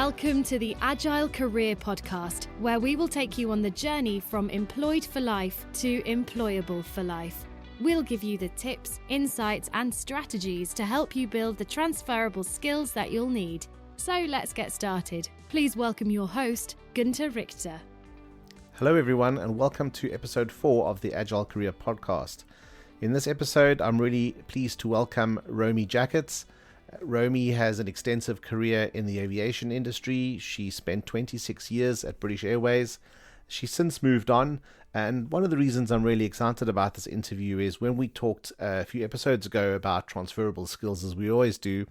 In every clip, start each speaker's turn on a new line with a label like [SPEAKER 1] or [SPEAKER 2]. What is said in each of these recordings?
[SPEAKER 1] Welcome to the Agile Career Podcast, where we will take you on the journey from employed for life to employable for life. We'll give you the tips, insights, and strategies to help you build the transferable skills that you'll need. So let's get started. Please welcome your host, Günther Richter.
[SPEAKER 2] Hello everyone, and welcome to episode 4 of the Agile Career Podcast. In this episode, I'm really pleased to welcome Romey Jacketts. Romey has an extensive career in the aviation industry. She spent 26 years at British Airways. She's since moved on, and one of the reasons I'm really excited about this interview is when we talked a few episodes ago about transferable skills, as we always do,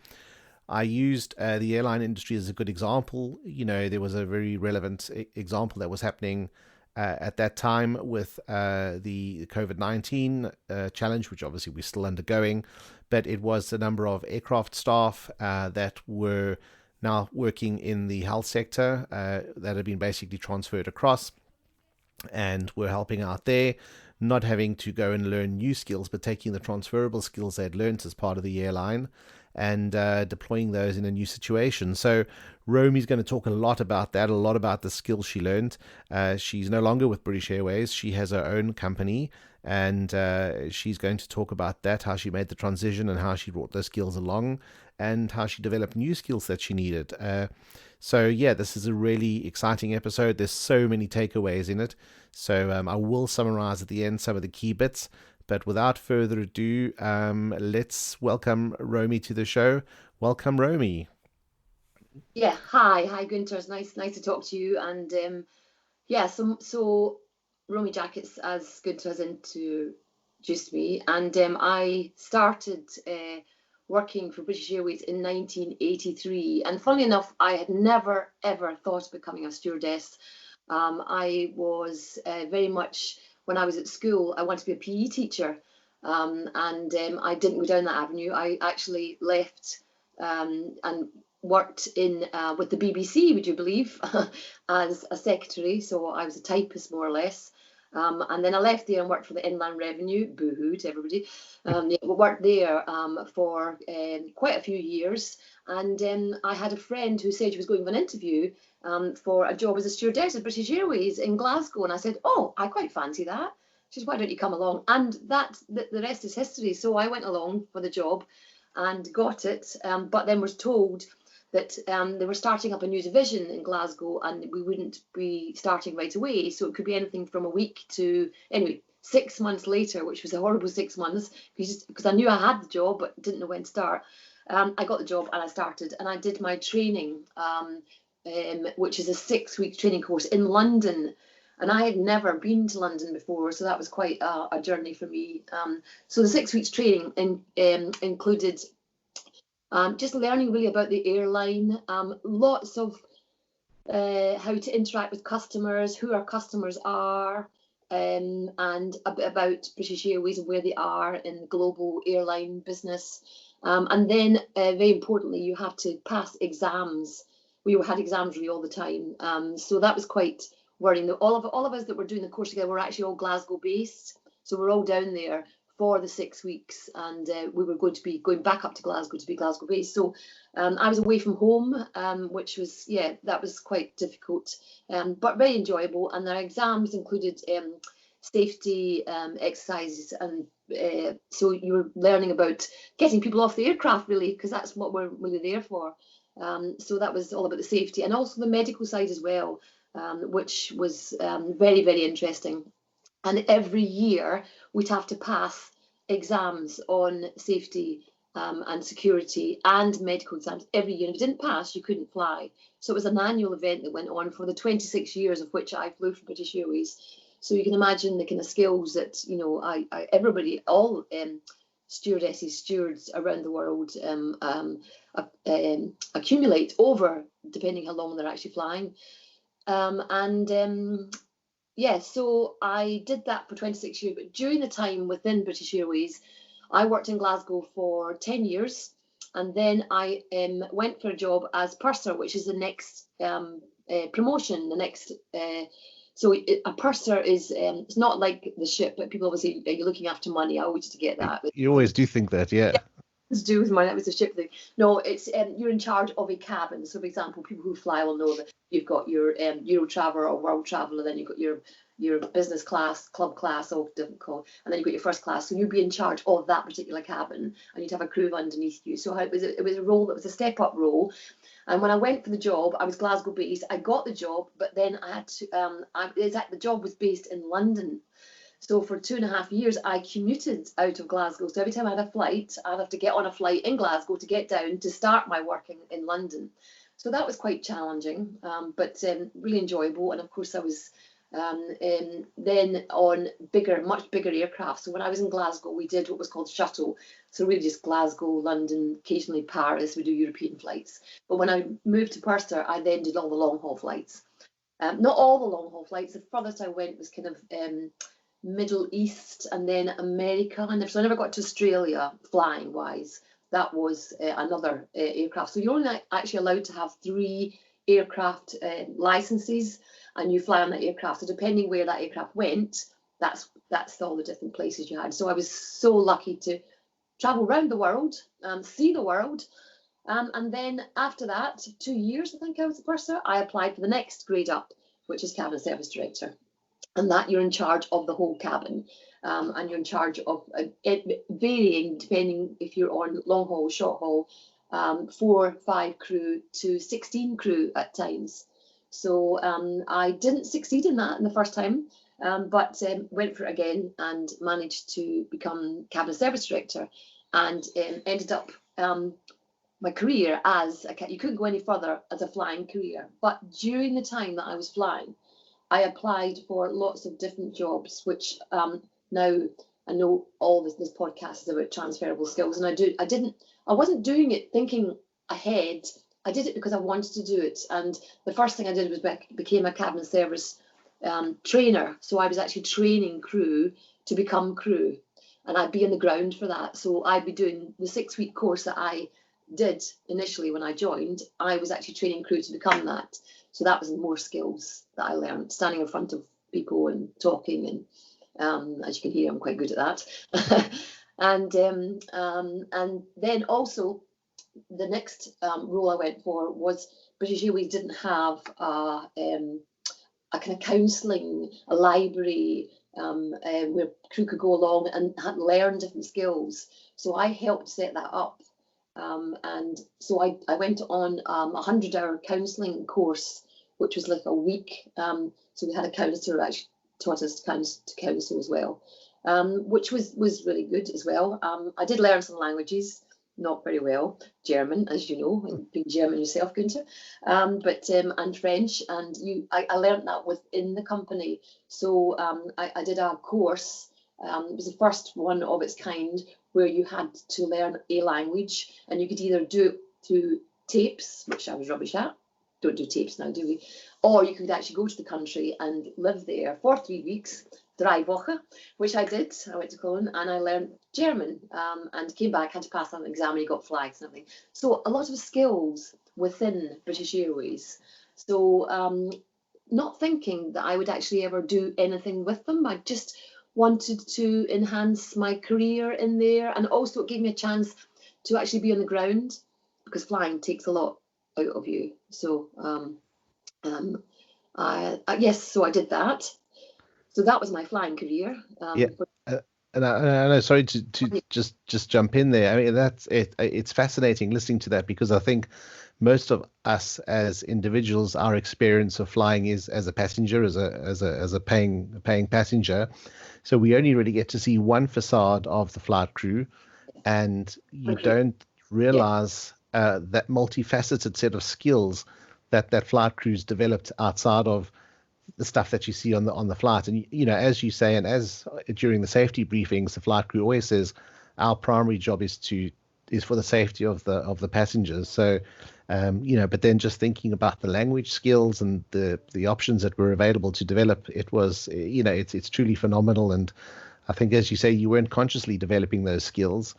[SPEAKER 2] I used the airline industry as a good example. You know, there was a very relevant example that was happening at that time with the COVID-19 challenge, which obviously we're still undergoing, but it was a number of aircraft staff that were now working in the health sector that had been basically transferred across, and were helping out there, not having to go and learn new skills, but taking the transferable skills they'd learned as part of the airline and deploying those in a new situation. So Romey's going to talk a lot about that, a lot about the skills she learned. She's no longer with British Airways. She has her own company, and she's going to talk about that, how she made the transition and how she brought those skills along and how she developed new skills that she needed. So yeah, this is a really exciting episode. There's so many takeaways in it. So I will summarize at the end some of the key bits. But without further ado, let's welcome Romey to the show. Welcome, Romey.
[SPEAKER 3] Yeah, hi Günther. It's nice to talk to you. And so Romey Jacketts, as Günther has introduced me, and I started working for British Airways in 1983. And funnily enough, I had never ever thought of becoming a stewardess. I was very much, when I was at school, I wanted to be a PE teacher, and I didn't go down that avenue. I actually left and worked with the BBC, would you believe, as a secretary. So I was a typist, more or less. And then I left there and worked for the Inland Revenue. Boo-hoo to everybody. We worked there for quite a few years. And I had a friend who said she was going for an interview for a job as a stewardess at British Airways in Glasgow. And I said, oh, I quite fancy that. She said, why don't you come along? And the rest is history. So I went along for the job and got it, but then was told that they were starting up a new division in Glasgow and we wouldn't be starting right away. So it could be anything from a week to, anyway, 6 months later, which was a horrible 6 months because I knew I had the job but didn't know when to start. I got the job and I started, and I did my training, which is a 6-week training course in London. And I had never been to London before, so that was quite a journey for me. So the 6 weeks training included just learning really about the airline, lots of how to interact with customers, who our customers are, and a bit about British Airways and where they are in the global airline business. And then, very importantly, you have to pass exams. We had exams really all the time, so that was quite worrying. All of us that were doing the course together were actually all Glasgow based, so we're all down there for the 6 weeks, and we were going to be going back up to Glasgow to be Glasgow based. So I was away from home, which was, that was quite difficult, but very enjoyable. And our exams included safety exercises, and so you were learning about getting people off the aircraft, really, because that's what we're really there for. So that was all about the safety, and also the medical side as well, which was very, very interesting. And every year we'd have to pass exams on safety and security and medical exams every year. And if you didn't pass, you couldn't fly. So it was an annual event that went on for the 26 years of which I flew for British Airways. So you can imagine the kind of skills that, everybody, all stewardesses, stewards around the world accumulate over, depending how long they're actually flying. So I did that for 26 years, but during the time within British Airways, I worked in Glasgow for 10 years, and then I went for a job as purser, which is the next promotion, the next. So a purser is, it's not like the ship, but people obviously, are you looking after money? I always used to get that.
[SPEAKER 2] You always do think that, yeah.
[SPEAKER 3] to do with that was the ship thing. No, it's you're in charge of a cabin. So, for example, people who fly will know that you've got your Euro Traveller or World Traveller, then you've got your business class, club class, all different call, and then you've got your first class. So you'd be in charge of that particular cabin, and you'd have a crew underneath you. So it was a role that was a step up role. And when I went for the job, I was Glasgow based. I got the job, but then I had to. The job was based in London. So for 2.5 years, I commuted out of Glasgow. So every time I had a flight, I'd have to get on a flight in Glasgow to get down to start my working in London. So that was quite challenging, but really enjoyable. And of course, I was then on much bigger aircraft. So when I was in Glasgow, we did what was called shuttle. So really just Glasgow, London, occasionally Paris. We do European flights. But when I moved to Purser, I then did all the long haul flights. Not all the long haul flights. The furthest I went was kind of Middle East and then America. And so I never got to Australia flying wise. That was another aircraft. So you're only actually allowed to have 3 aircraft licenses, and you fly on that aircraft. So depending where that aircraft went, that's all the different places you had. So I was so lucky to travel around the world, see the world. And then after that, 2 years, I think I was a purser, I applied for the next grade up, which is cabin service director. And that you're in charge of the whole cabin. And you're in charge of it varying depending if you're on long haul, short haul, 4, 5 crew to 16 crew at times. So I didn't succeed in that in the first time, but went for it again and managed to become cabin service director, and ended up my career as you couldn't go any further as a flying career. But during the time that I was flying, I applied for lots of different jobs, which now I know all this podcast is about transferable skills, and I wasn't doing it thinking ahead. I did it because I wanted to do it. And the first thing I did was became a cabin service trainer. So I was actually training crew to become crew, and I'd be on the ground for that. So I'd be doing the 6-week course that I did initially when I joined. I was actually training crew to become that. So that was more skills that I learned, standing in front of people and talking. And as you can hear, I'm quite good at that. And then also the next role I went for was British Airways didn't have a kind of counselling, a library where crew could go along and learn different skills. So I helped set that up. And so I went on a 100-hour counselling course, which was like a week. So we had a counsellor actually taught us to counsel as well, which was really good as well. I did learn some languages, not very well. German, as you know, being German yourself, Günther, but and French, and I learned that within the company. So I did a course. It was the first one of its kind where you had to learn a language, and you could either do it through tapes, which I was rubbish at. Don't do tapes now, do we? Or you could actually go to the country and live there for 3 weeks, 3 Wochen, which I did. I went to Cologne and I learned German and came back, had to pass an exam, and you got flags and everything. So a lot of skills within British Airways. So not thinking that I would actually ever do anything with them. I just wanted to enhance my career in there, and also it gave me a chance to actually be on the ground, because flying takes a lot out of you. So yes, so I did that. So that was my flying career.
[SPEAKER 2] And I know, sorry to just jump in there. I mean, that's it. It's fascinating listening to that, because I think most of us as individuals, our experience of flying is as a passenger, as a paying passenger. So we only really get to see one facade of the flight crew, and you don't realize that multifaceted set of skills that flight crews developed outside of the stuff that you see on the flight. And as you say, and as during the safety briefings, the flight crew always says, our primary job is for the safety of the passengers. So but then just thinking about the language skills and the options that were available to develop, it was it's truly phenomenal. And I think, as you say, you weren't consciously developing those skills,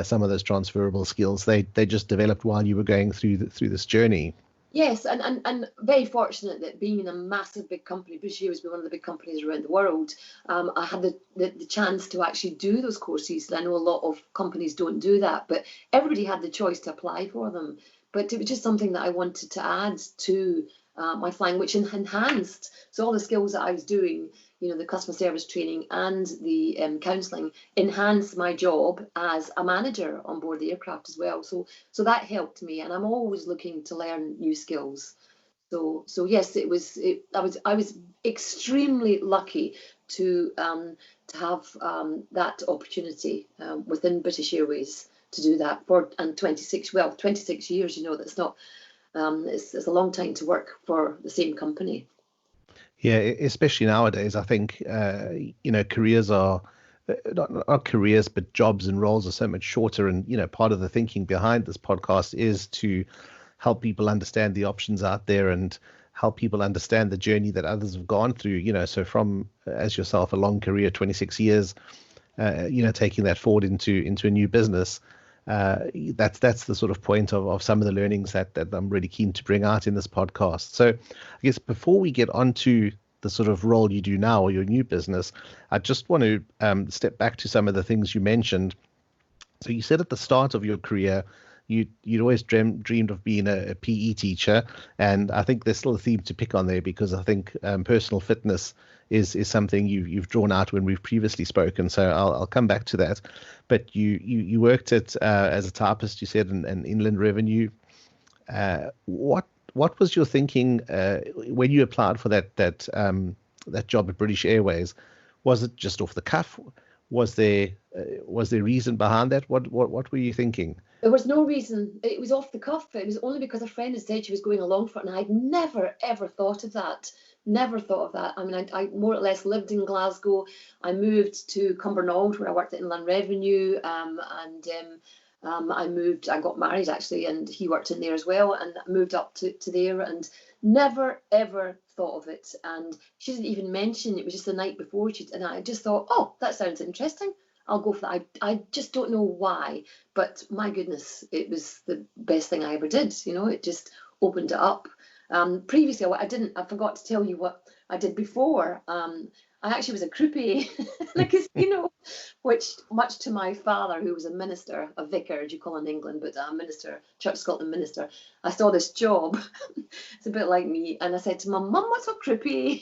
[SPEAKER 2] some of those transferable skills. They just developed while you were going through this journey.
[SPEAKER 3] Yes, and very fortunate that being in a massive big company, British Airways being one of the big companies around the world, I had the chance to actually do those courses. And I know a lot of companies don't do that, but everybody had the choice to apply for them. But it was just something that I wanted to add to my flying, which enhanced. So all the skills that I was doing, the customer service training and the counselling, enhanced my job as a manager on board the aircraft as well. So that helped me, and I'm always looking to learn new skills. So yes, I was extremely lucky to have that opportunity within British Airways to do that for 26 years. That's not it's a long time to work for the same company.
[SPEAKER 2] Yeah, especially nowadays, I think, careers are not careers, but jobs and roles are so much shorter. And, part of the thinking behind this podcast is to help people understand the options out there and help people understand the journey that others have gone through, so from, as yourself, a long career, 26 years, taking that forward into a new business. That's the sort of point of some of the learnings that I'm really keen to bring out in this podcast. So I guess before we get onto the sort of role you do now or your new business, I just want to step back to some of the things you mentioned. So you said at the start of your career, you'd always dreamed of being a PE teacher, and I think there's still a theme to pick on there, because I think personal fitness is something you've drawn out when we've previously spoken. So I'll come back to that. But you worked at as a typist, you said, in inland revenue. What was your thinking when you applied for that job at British Airways? Was it just off the cuff? Was there reason behind that? What were you thinking?
[SPEAKER 3] There was no reason. It was off the cuff. It was only because a friend had said she was going along for it, and I'd never, ever thought of that. Never thought of that. I mean, I more or less lived in Glasgow. I moved to Cumbernauld, where I worked at Inland Revenue, and I got married, actually, and he worked in there as well, and moved up to there, and never, ever thought of it. And she didn't even mention it. Was just the night before, and I just thought, oh, that sounds interesting. I'll go for that. I just don't know why, but my goodness, it was the best thing I ever did. It just opened it up. Previously, I forgot to tell you what I did before. I actually was a croupier in a casino, which, much to my father, who was a minister, a vicar, as you call in England, but a minister, Church of Scotland minister, I saw this job. It's a bit like me. And I said to Mum, what's a croupier?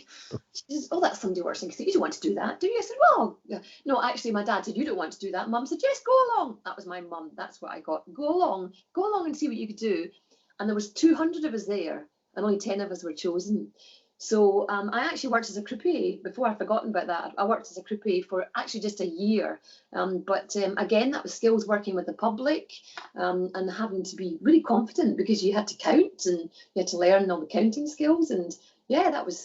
[SPEAKER 3] She says, oh, that's somebody who works in a casino. You don't want to do that, do you? I said, well, no, actually, my dad said, you don't want to do that. Mum said, yes, go along. That was my mum. That's what I got. Go along and see what you could do. And there was 200 of us there, and only 10 of us were chosen. So I actually worked as a croupier. Before I'd forgotten about that, I worked as a croupier for actually just a year. But again, that was skills working with the public, and having to be really confident, because you had to count and you had to learn all the counting skills. And yeah, that was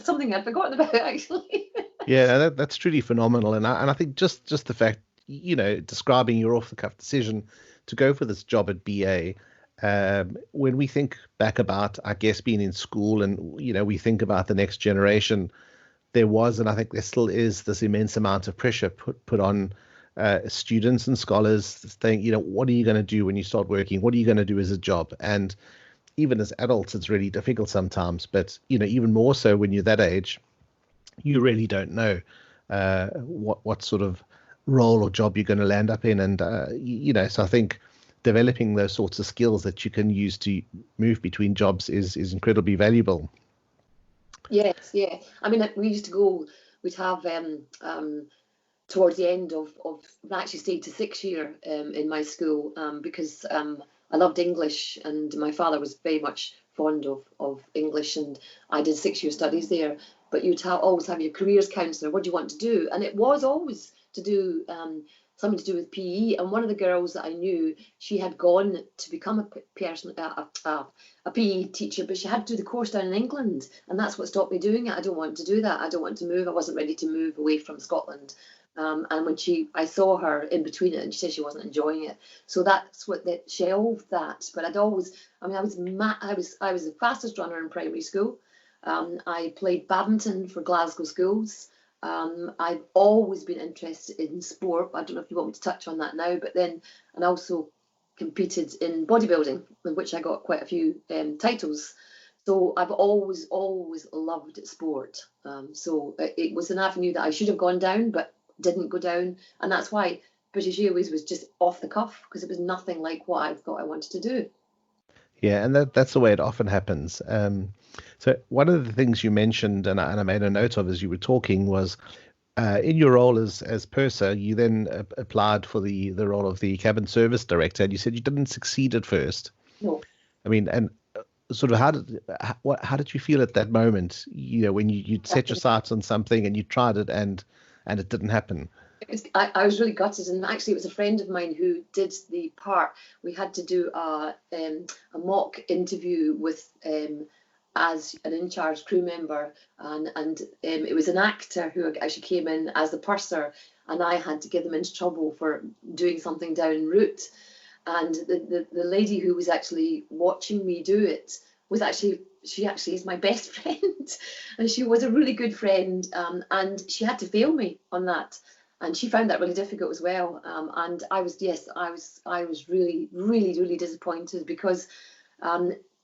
[SPEAKER 3] something I'd forgotten about, actually.
[SPEAKER 2] Yeah, that's truly phenomenal. And I think just the fact, describing your off the cuff decision to go for this job at BA. When we think back about, I guess, being in school, and we think about the next generation, there was, and I think there still is, this immense amount of pressure put on students and scholars, saying, what are you going to do when you start working? What are you going to do as a job? And even as adults, it's really difficult sometimes. But even more so when you're that age, you really don't know what sort of role or job you're going to land up in. And so I think developing those sorts of skills that you can use to move between jobs is incredibly valuable.
[SPEAKER 3] Yes, yeah. I mean, we used to go, we'd have towards the end of I actually stayed to 6 year in my school, because I loved English, and my father was very much fond of English, and I did 6 year studies there. But you'd always have your careers counsellor. What do you want to do? And it was always to do something to do with PE. And one of the girls that I knew, she had gone to become a PE teacher, but she had to do the course down in England, and that's what stopped me doing it. I don't want to do that. I don't want to move. I wasn't ready to move away from Scotland. And when I saw her in between it, and she said she wasn't enjoying it, so that's what that shelved that. But I was the fastest runner in primary school. I played badminton for Glasgow schools. I've always been interested in sport. I don't know if you want me to touch on that now, but then, and also competed in bodybuilding, in which I got quite a few titles. So I've always loved sport. So it was an avenue that I should have gone down, but didn't go down. And that's why British Airways was just off the cuff, because it was nothing like what I thought I wanted to do.
[SPEAKER 2] Yeah, and that's the way it often happens. So one of the things you mentioned, and I made a note of as you were talking, was in your role as purser, you then applied for the role of the cabin service director, and you said you didn't succeed at first.
[SPEAKER 3] No.
[SPEAKER 2] I mean, and sort of how did you feel at that moment? When you'd set your sights on something and you tried it and it didn't happen.
[SPEAKER 3] I was really gutted, and actually it was a friend of mine who did the part. We had to do a mock interview with as an in-charge crew member, and it was an actor who actually came in as the purser, and I had to get them into trouble for doing something down en route. And the lady who was actually watching me do it was she actually is my best friend, and she was a really good friend, and she had to fail me on that. And she found that really difficult as well. And I was really, really, really disappointed, because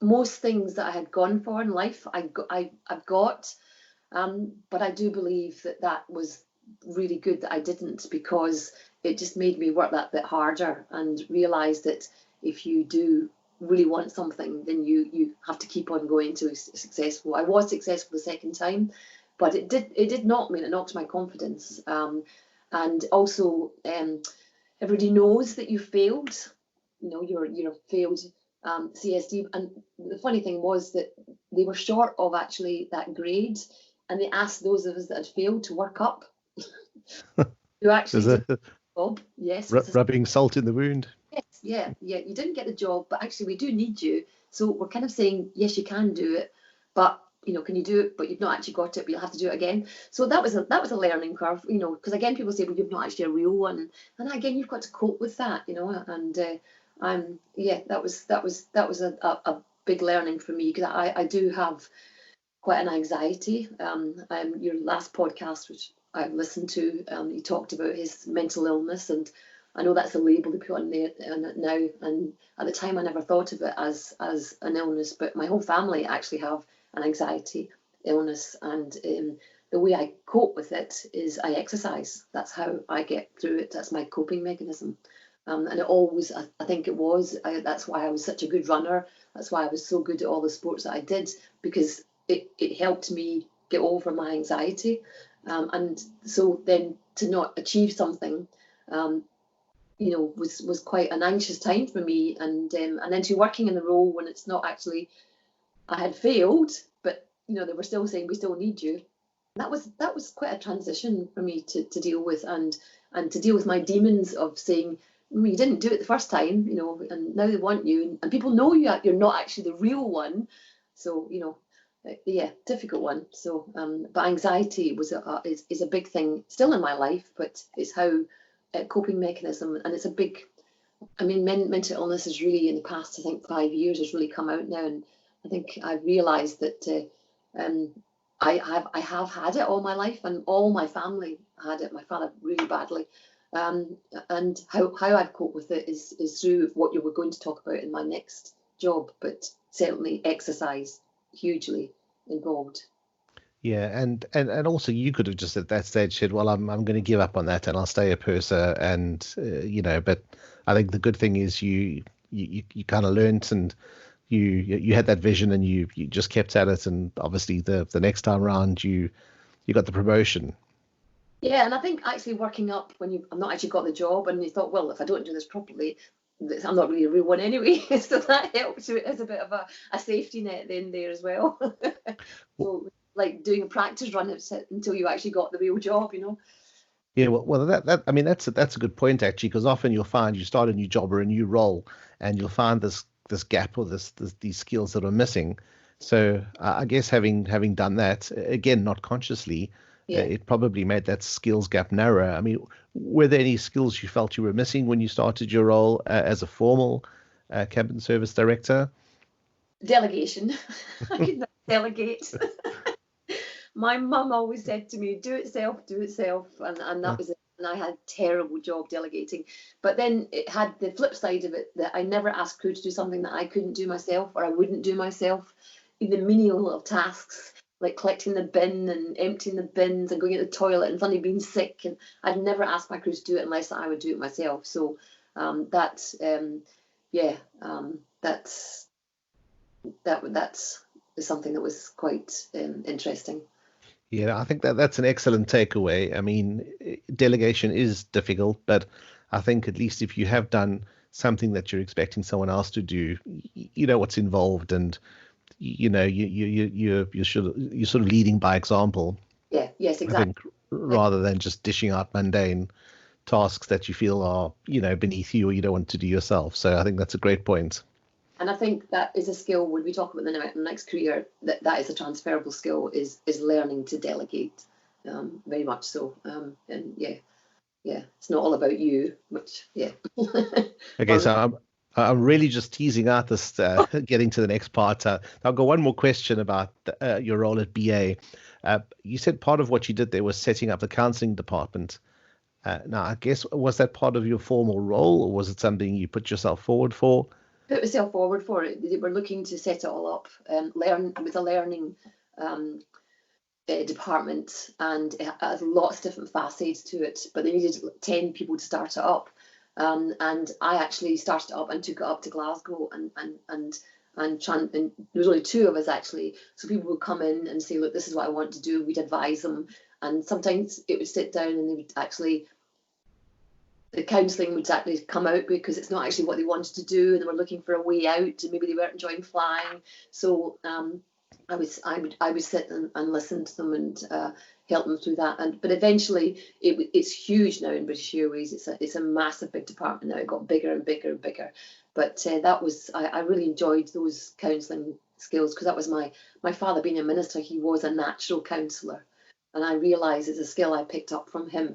[SPEAKER 3] most things that I had gone for in life, I've got. But I do believe that was really good that I didn't, because it just made me work that bit harder and realise that if you do really want something, then you have to keep on going to successful. I was successful the second time, but it did knock me, and it knocked my confidence. And also, everybody knows that you failed. You're failed CSD. And the funny thing was that they were short of actually that grade, and they asked those of us that had failed to work up. You actually did the job. Yes.
[SPEAKER 2] Rubbing salt in the wound.
[SPEAKER 3] Yes. Yeah. You didn't get the job, but actually we do need you. So we're kind of saying, yes, you can do it, but can you do it? But you've not actually got it, but you'll have to do it again. So that was a learning curve, because again, people say, well, you've not actually a real one, and again, you've got to cope with that, and that was a big learning for me, because I do have quite an anxiety. Your last podcast, which I've listened to, he talked about his mental illness, and I know that's a label they put on there now, and at the time I never thought of it as an illness, but my whole family actually have an anxiety illness, and the way I cope with it is I exercise. That's how I get through it. That's my coping mechanism, and it always, I think it was. That's why I was such a good runner. That's why I was so good at all the sports that I did, because it helped me get over my anxiety, and so then to not achieve something, was quite an anxious time for me, and then to working in the role when it's not actually. I had failed, but they were still saying we still need you. That was quite a transition for me to deal with, and to deal with my demons of saying, you didn't do it the first time, and now they want you, and people know you're not actually the real one. So difficult one. So but anxiety is a big thing still in my life, but it's how coping mechanism, and it's a big. I mean, mental illness is really, in the past, I think 5 years, has really come out now, and I think I've realised that I have had it all my life, and all my family had it. My father really badly, and how I've coped with it is through what you were going to talk about in my next job, but certainly exercise hugely involved.
[SPEAKER 2] Yeah, and also you could have just at that stage said, well, I'm going to give up on that and I'll stay a purser, and but I think the good thing is you kind of learnt, and you had that vision, and you just kept at it, and obviously the next time around you got the promotion.
[SPEAKER 3] Yeah, and I think actually working up when I've not actually got the job, and you thought, well, if I don't do this properly, I'm not really a real one anyway. So that helps you as a bit of a safety net then there as well. So like doing a practice run until you actually got the real job,
[SPEAKER 2] Yeah, well, that I mean that's a good point actually, because often you'll find you start a new job or a new role, and you'll find this gap or these skills that are missing. So I guess having done that again, not consciously, it probably made that skills gap narrower. I mean, were there any skills you felt you were missing when you started your role as a formal cabin service director?
[SPEAKER 3] Delegation. I could not delegate. My mum always said to me, do it self, and that was it. and I had terrible job delegating. But then it had the flip side of it, that I never asked crew to do something that I couldn't do myself, or I wouldn't do myself. The menial little tasks like collecting the bin and emptying the bins and going to the toilet and suddenly being sick, and I'd never ask my crew to do it unless I would do it myself. So that's something that was quite interesting.
[SPEAKER 2] Yeah, I think that's an excellent takeaway. I mean, delegation is difficult, but I think at least if you have done something that you're expecting someone else to do, you know what's involved, and you're sort of leading by example.
[SPEAKER 3] Yeah. Yes. Exactly.
[SPEAKER 2] I think rather than just dishing out mundane tasks that you feel are beneath you or you don't want to do yourself. So I think that's a great point.
[SPEAKER 3] And I think that is a skill, when we talk about the next career, that is a transferable skill, is learning to delegate, very much so. And yeah, it's not all about you, which, yeah.
[SPEAKER 2] Okay, so I'm really just teasing out this, getting to the next part. I've got one more question about your role at BA. You said part of what you did there was setting up the counselling department. Now, I guess, was that part of your formal role, or was it something you put yourself forward for?
[SPEAKER 3] Put myself forward for it. They were looking to set it all up, with a learning department, and it has lots of different facets to it, but they needed 10 people to start it up, and I actually started it up and took it up to Glasgow, and there was only 2 of us actually, so people would come in and say, look, this is what I want to do. We'd advise them, and sometimes it would sit down and they would actually, the counselling would actually come out because it's not actually what they wanted to do, and they were looking for a way out, and maybe they weren't enjoying flying. So I would sit and listen to them and help them through that. But eventually, it's huge now in British Airways. It's a massive big department now. It got bigger and bigger and bigger. But I really enjoyed those counselling skills, because that was my father, being a minister. He was a natural counsellor, and I realised it's a skill I picked up from him.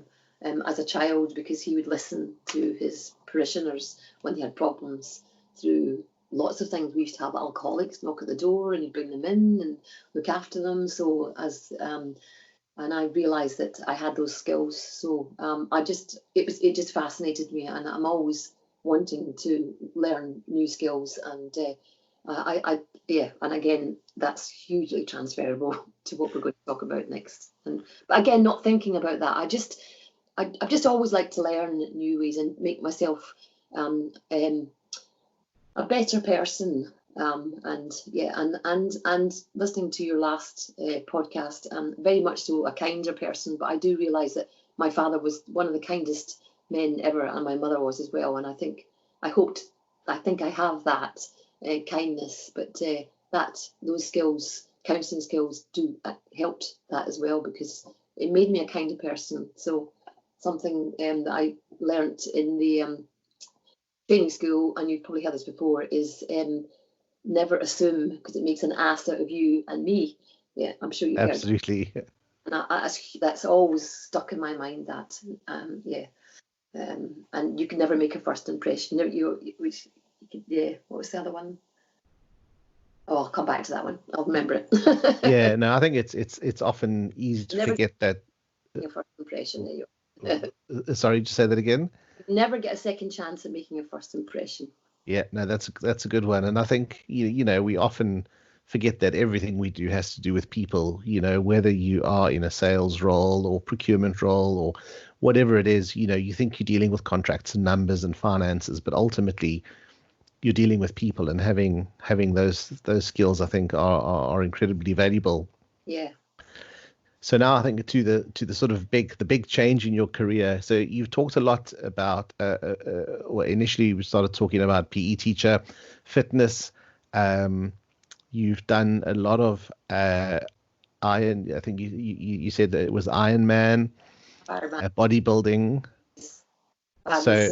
[SPEAKER 3] As a child, because he would listen to his parishioners when they had problems through lots of things. We used to have alcoholics knock at the door, and he'd bring them in and look after them. So and I realised that I had those skills. So it just fascinated me, and I'm always wanting to learn new skills. And and again, that's hugely transferable to what we're going to talk about next. But again, not thinking about that, I've just always liked to learn new ways and make myself a better person. And listening to your last podcast, very much so a kinder person. But I do realise that my father was one of the kindest men ever, and my mother was as well. And I think I have that kindness, but those skills, counselling skills, do helped that as well, because it made me a kinder person. So something that I learnt in the training school, and you've probably heard this before, is never assume, because it makes an ass out of you and me. Yeah, I'm sure you've
[SPEAKER 2] Absolutely.
[SPEAKER 3] heard. And that's always stuck in my mind, that and you can never make a first impression. What was the other one? Oh, I'll come back to that one. I'll remember it.
[SPEAKER 2] Yeah, no, I think it's often easy to forget that.
[SPEAKER 3] Your first impression. There you are.
[SPEAKER 2] Sorry, just say that again.
[SPEAKER 3] Never get a second chance at making a first impression.
[SPEAKER 2] Yeah, no, that's a good one. And I think we often forget that everything we do has to do with people. Whether you are in a sales role or procurement role or whatever it is, you think you're dealing with contracts and numbers and finances, but ultimately you're dealing with people, and having those skills, I think, are incredibly valuable.
[SPEAKER 3] Yeah.
[SPEAKER 2] So now I think to the sort of the big change in your career. So you've talked a lot about, initially we started talking about PE teacher, fitness. You've done a lot of iron. I think you said that it was Ironman, bodybuilding. So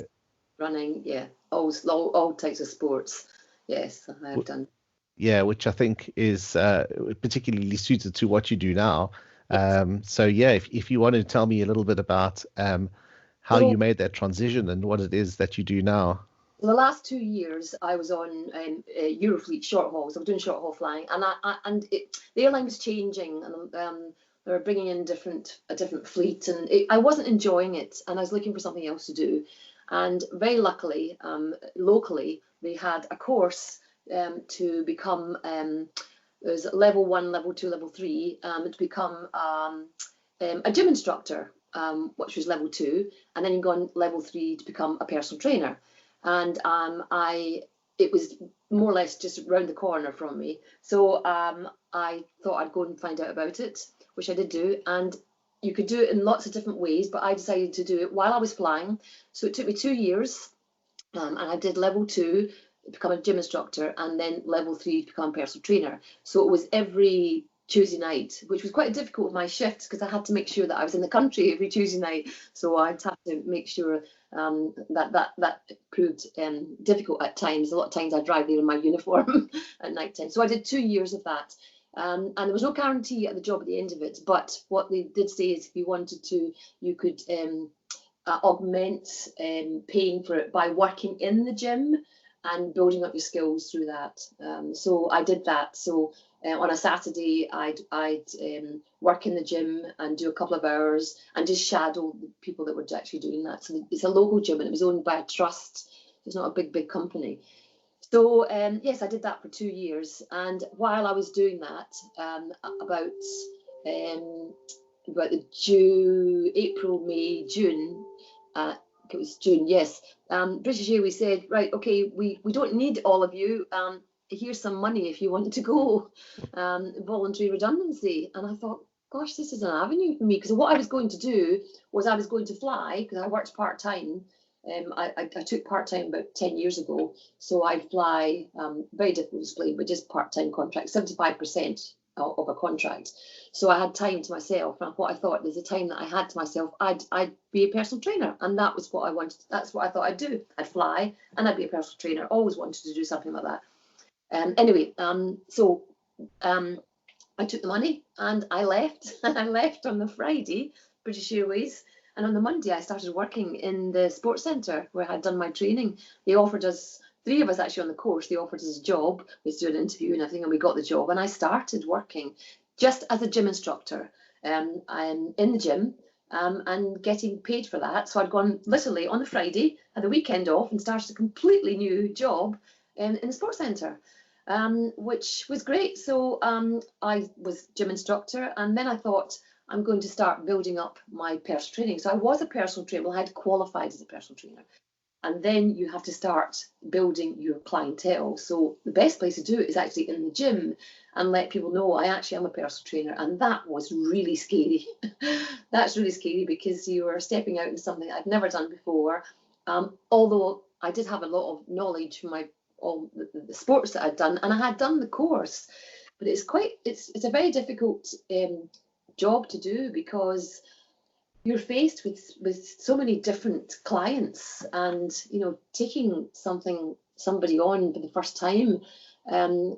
[SPEAKER 3] running, yeah, all types of sports. Yes, I have done.
[SPEAKER 2] Yeah, which I think is particularly suited to what you do now. So yeah, if you want to tell me a little bit about how you made that transition and what it is that you do now.
[SPEAKER 3] In the last 2 years, I was on Eurofleet short hauls. I was doing short haul flying, and the airline was changing, and They were bringing in a different fleet, and I wasn't enjoying it, and I was looking for something else to do. And very luckily, locally, they had a course to become there's level 1, level 2, level 3 to become a gym instructor, which was level 2, and then you go on level 3 to become a personal trainer. And it was more or less just around the corner from me, so I thought I'd go and find out about it, which I did do. And you could do it in lots of different ways, but I decided to do it while I was flying. So it took me 2 years, and I did level 2 to become a gym instructor, and then level 3 to become a personal trainer. So it was every Tuesday night, which was quite difficult with my shifts, because I had to make sure that I was in the country every Tuesday night. So I'd have to make sure that proved difficult at times. A lot of times I'd drive there in my uniform at night time. So I did 2 years of that. And there was no guarantee at the job at the end of it. But what they did say is if you wanted to, you could augment paying for it by working in the gym and building up your skills through that. So I did that. So on a Saturday, I'd work in the gym and do a couple of hours and just shadow the people that were actually doing that. So it's a local gym, and it was owned by a trust. It's not a big company. So yes, I did that for 2 years. And while I was doing that, about the April, May, June, it was June, yes. British Airways said, right, okay, we don't need all of you. Here's some money if you want to go, voluntary redundancy. And I thought, gosh, this is an avenue for me, because what I was going to do was I was going to fly, because I worked part-time. I took part-time about 10 years ago, so I'd fly, very difficult to explain, but just part-time contract, 75% of a contract. So I had time to myself, and what I thought was the time that I had to myself, I'd be a personal trainer, and that was what I wanted. That's what I thought I'd do. I'd fly and I'd be a personal trainer. Always wanted to do something like that. Anyway, so I took the money and I left. I left on the Friday, British Airways, and on the Monday I started working in the sports centre where I had done my training. They offered us, 3 of us actually on the course, they offered us a job. We was doing an interview and everything, and we got the job, and I started working just as a gym instructor. I'm in the gym and getting paid for that. So I'd gone literally on the Friday, had the weekend off, and started a completely new job in the sports centre, which was great. So I was gym instructor, and then I thought I'm going to start building up my personal training. So I was a personal trainer. Well, I had qualified as a personal trainer. And then you have to start building your clientele. So the best place to do it is actually in the gym and let people know I actually am a personal trainer. And that was really scary. That's really scary, because you are stepping out into something I'd never done before. Although I did have a lot of knowledge from all the sports that I'd done, and I had done the course. But it's a very difficult job to do, because you're faced with so many different clients, and taking somebody on for the first time, it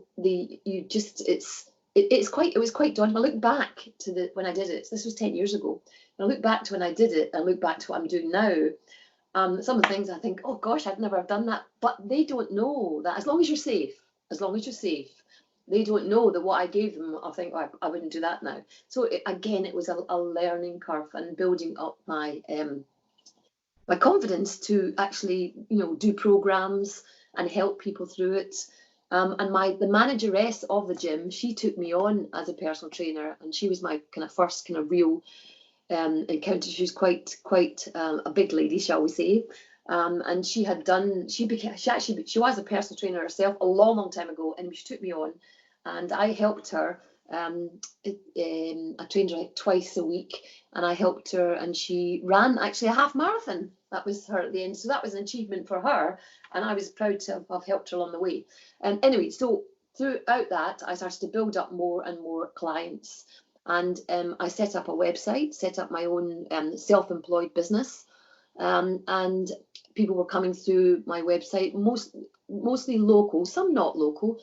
[SPEAKER 3] was quite daunting. I look back to when I did it. This was 10 years ago. And I look back to when I did it, and look back to what I'm doing now. Some of the things I think, oh gosh, I'd never have done that. But they don't know that as long as you're safe, they don't know that what I gave them, I think, oh, I wouldn't do that now. So it was a learning curve, and building up my confidence to actually, do programs and help people through it. And the manageress of the gym, she took me on as a personal trainer, and she was my kind of first kind of real encounter. She was quite a big lady, shall we say. And she was a personal trainer herself a long time ago, and she took me on. And I helped her. I trained her like twice a week, and I helped her, and she ran actually a half marathon. That was her at the end. So that was an achievement for her, and I was proud to have helped her along the way. And anyway, so throughout that, I started to build up more and more clients, and I set up a website, set up my own self-employed business, and people were coming through my website, mostly local, some not local,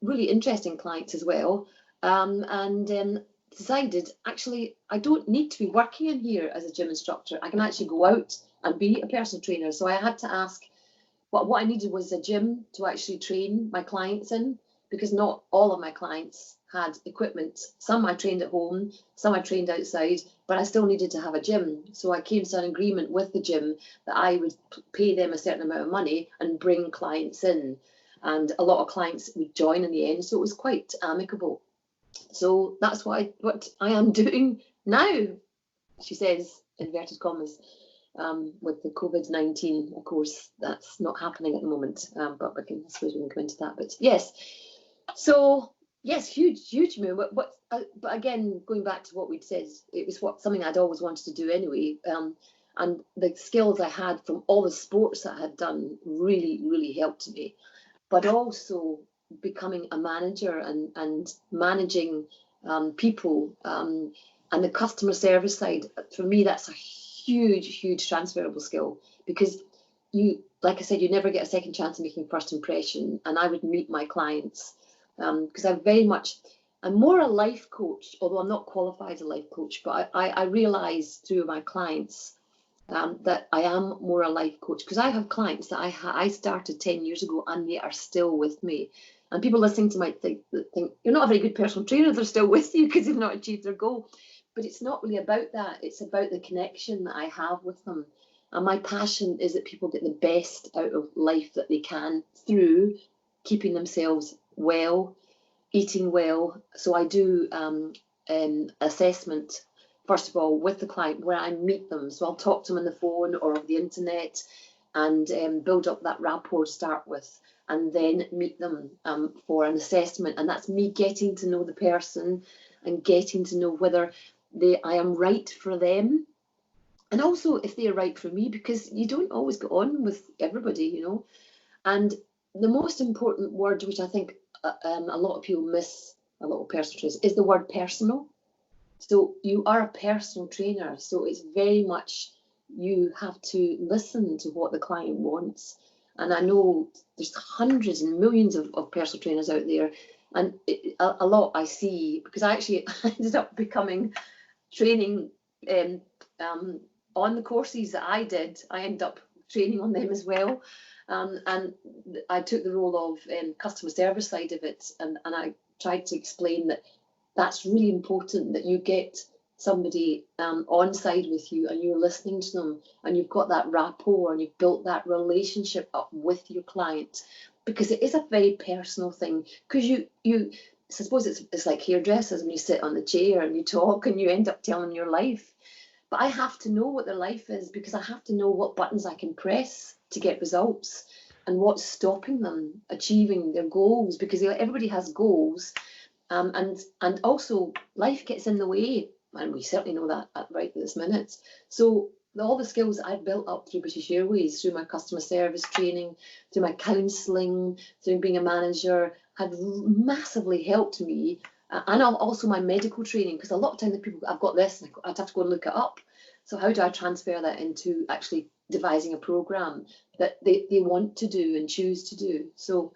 [SPEAKER 3] really interesting clients as well, and decided, actually, I don't need to be working in here as a gym instructor. I can actually go out and be a personal trainer. So I had to ask, what I needed was a gym to actually train my clients in, because not all of my clients had equipment. Some I trained at home, some I trained outside, but I still needed to have a gym. So I came to an agreement with the gym that I would pay them a certain amount of money and bring clients in. And a lot of clients would join in the end. So it was quite amicable. So that's what I am doing now, she says, inverted commas. With the COVID-19, of course, that's not happening at the moment, but I suppose we can go into that. But yes, so yes, huge move. But again, going back to what we'd said, it was something I'd always wanted to do anyway. And the skills I had from all the sports that I had done really helped me. But also becoming a manager and managing people and the customer service side, for me, that's a huge transferable skill, because you, like I said, you never get a second chance of making first impression. And I would meet my clients because I'm more a life coach, although I'm not qualified as a life coach, but I realize through my clients that I am more a life coach, because I have clients that I started 10 years ago and they are still with me. And people listening to might think you're not a very good personal trainer, they're still with you because they've not achieved their goal. But it's not really about that. It's about the connection that I have with them. And my passion is that people get the best out of life that they can through keeping themselves well, eating well. So I do assessment, first of all, with the client where I meet them. So I'll talk to them on the phone or on the internet and build up that rapport to start with, and then meet them for an assessment. And that's me getting to know the person and getting to know whether I am right for them, and also if they are right for me, because you don't always get on with everybody, you know. And the most important word, which I think a lot of people miss, a lot of personal trainers, is the word personal. So you are a personal trainer, so it's very much you have to listen to what the client wants. And I know there's hundreds and millions of personal trainers out there, and a lot I see, because I actually ended up becoming training on the courses that I did. I ended up training on them as well, and I took the role of customer service side of it, and I tried to explain that that's really important, that you get somebody on side with you and you're listening to them and you've got that rapport and you've built that relationship up with your client, because it is a very personal thing. Because you I suppose it's like hairdressers, when you sit on the chair and you talk and you end up telling your life. But I have to know what their life is, because I have to know what buttons I can press to get results and what's stopping them achieving their goals, because everybody has goals, and also life gets in the way, and we certainly know that right this minute. So all the skills that I've built up through British Airways, through my customer service training, through my counselling, through being a manager, have massively helped me. And also my medical training, because a lot of times the people, I've got this, and I'd have to go and look it up. So how do I transfer that into actually devising a program that they want to do and choose to do? So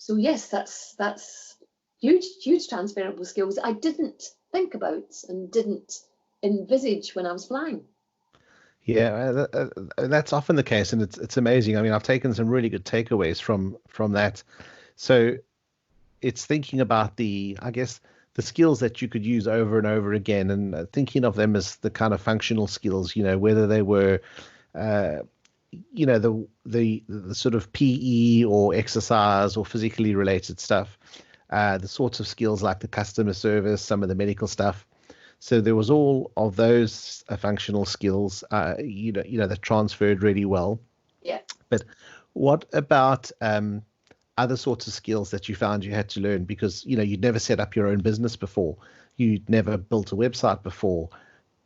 [SPEAKER 3] yes, that's huge transferable skills I didn't think about and didn't envisage when I was flying.
[SPEAKER 2] Yeah, that's often the case, and it's amazing. I mean, I've taken some really good takeaways from that. So it's thinking about the skills that you could use over and over again, and thinking of them as the kind of functional skills, whether they were, the sort of PE or exercise or physically related stuff, the sorts of skills like the customer service, some of the medical stuff. So there was all of those functional skills, that transferred really well.
[SPEAKER 3] Yeah.
[SPEAKER 2] But what about other sorts of skills that you found you had to learn, because you'd never set up your own business before, you'd never built a website before?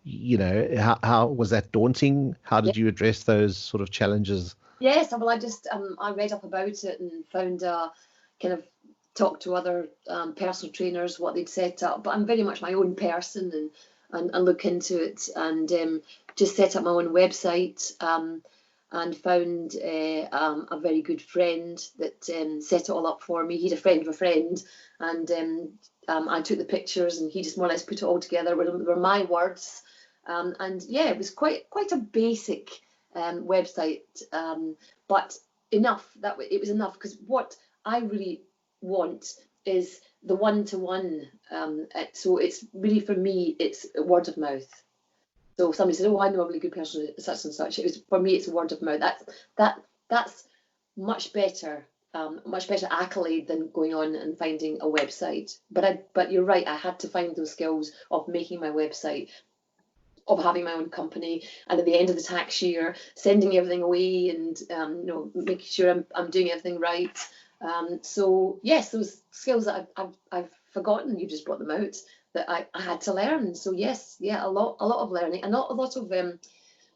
[SPEAKER 2] How was that daunting? How did you address those sort of challenges?
[SPEAKER 3] Yes, well, I just I read up about it and found kind of talked to other personal trainers, what they'd set up. But I'm very much my own person, and look into it, and just set up my own website. And found a very good friend that set it all up for me. He'd a friend of a friend, and I took the pictures, and he just more or less put it all together. Were my words, and yeah, it was quite a basic website, but enough that it was enough, because what I really want is the one-to-one. So it's really, for me, it's word of mouth. So if somebody says, "Oh, I know a really good person, such and such," for me, it's word of mouth. That's much better accolade than going on and finding a website. But you're right, I had to find those skills of making my website, of having my own company, and at the end of the tax year, sending everything away and making sure I'm doing everything right. So yes, those skills that I've forgotten, you just brought them out, that I had to learn. So yes, yeah, a lot of learning, and not a lot of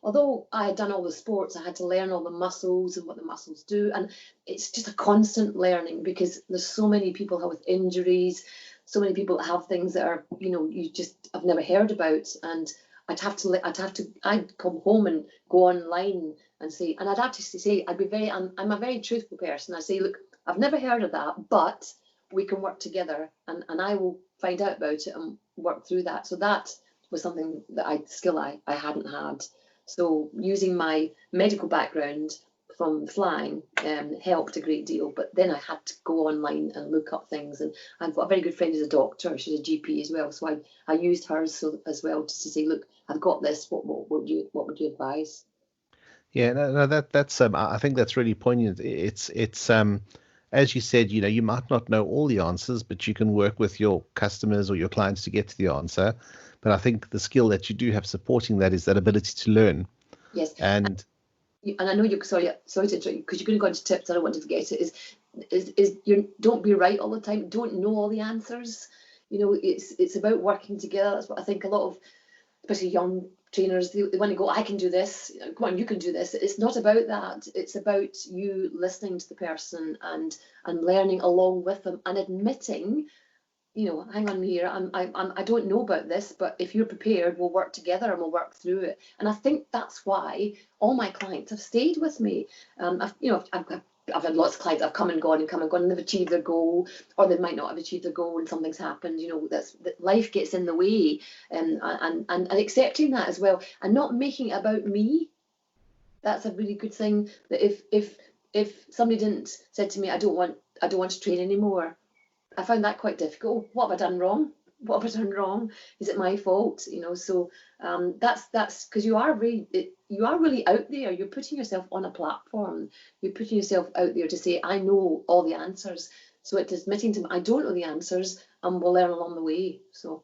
[SPEAKER 3] although I had done all the sports, I had to learn all the muscles and what the muscles do. And it's just a constant learning, because there's so many people with injuries, so many people that have things that are, you just have never heard about. And I'd come home and go online and say, and I'd have to say, I'm a very truthful person. I say, look, I've never heard of that, but we can work together, and I will find out about it and work through that. So that was something that I hadn't had. So using my medical background from flying helped a great deal. But then I had to go online and look up things. And I've got a very good friend who's a doctor. She's a GP as well. So I used hers as well, just to say, look, I've got this. What would you advise?
[SPEAKER 2] Yeah, no, that's I think that's really poignant. It's as you said, you might not know all the answers, but you can work with your customers or your clients to get to the answer. But I think the skill that you do have supporting that is that ability to learn.
[SPEAKER 3] Yes.
[SPEAKER 2] And
[SPEAKER 3] I know you're sorry to interrupt you, because you're going to go into tips. I don't want to forget it. Is you don't be right all the time. Don't know all the answers. It's about working together. That's what I think a lot of, especially young trainers, they want to go, I can do this. Come on, you can do this. It's not about that. It's about you listening to the person and learning along with them, and admitting, hang on here, I don't know about this, but if you're prepared, we'll work together and we'll work through it. And I think that's why all my clients have stayed with me. I've had lots of clients that have come and gone, and they've achieved their goal, or they might not have achieved their goal and something's happened. That life gets in the way, and accepting that as well, and not making it about me. That's a really good thing. That if somebody said to me, I don't want to train anymore, I found that quite difficult. What have I done wrong? Is it my fault? So that's because you are really out there. You're putting yourself on a platform. You're putting yourself out there to say, I know all the answers. So it's admitting to me, I don't know the answers, and we'll learn along the way. So.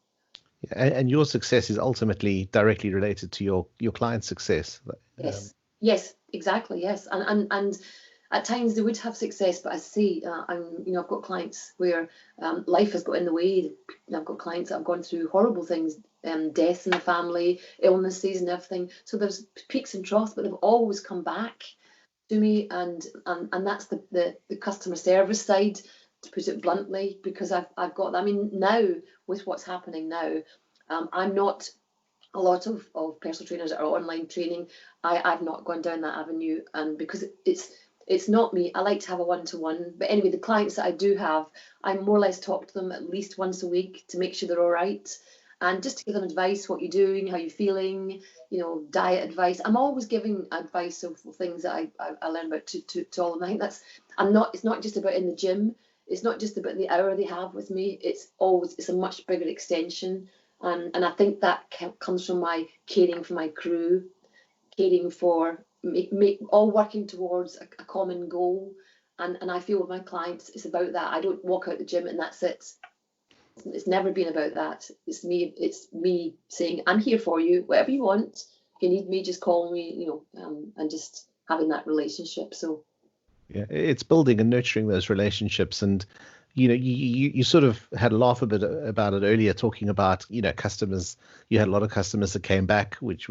[SPEAKER 2] And your success is ultimately directly related to your client's success.
[SPEAKER 3] Yes, exactly. Yes, and at times they would have success, but I say, I've got clients where life has got in the way. I've got clients that have gone through horrible things, deaths in the family, illnesses and everything. So there's peaks and troughs, but they've always come back to me, and that's the customer service side, to put it bluntly, because I've got. I mean, now with what's happening now, I'm not. A lot of personal trainers that are online training, I've not gone down that avenue, and because it's not me. I like to have a one-to-one. But anyway, the clients that I do have, I more or less talk to them at least once a week to make sure they're all right, and just to give them advice, what you're doing, how you're feeling, diet advice. I'm always giving advice of things that I learn about to all of them. I think it's not just about in the gym. It's not just about the hour they have with me. It's a much bigger extension. And I think that comes from my caring for my crew, caring for all working towards a common goal. And I feel with my clients, it's about that. I don't walk out the gym and that's it. It's never been about that. It's me saying, I'm here for you, whatever you want. If you need me, just call me, and just having that relationship. So
[SPEAKER 2] yeah, it's building and nurturing those relationships. And you sort of had a laugh a bit about it earlier, talking about, customers. You had a lot of customers that came back, which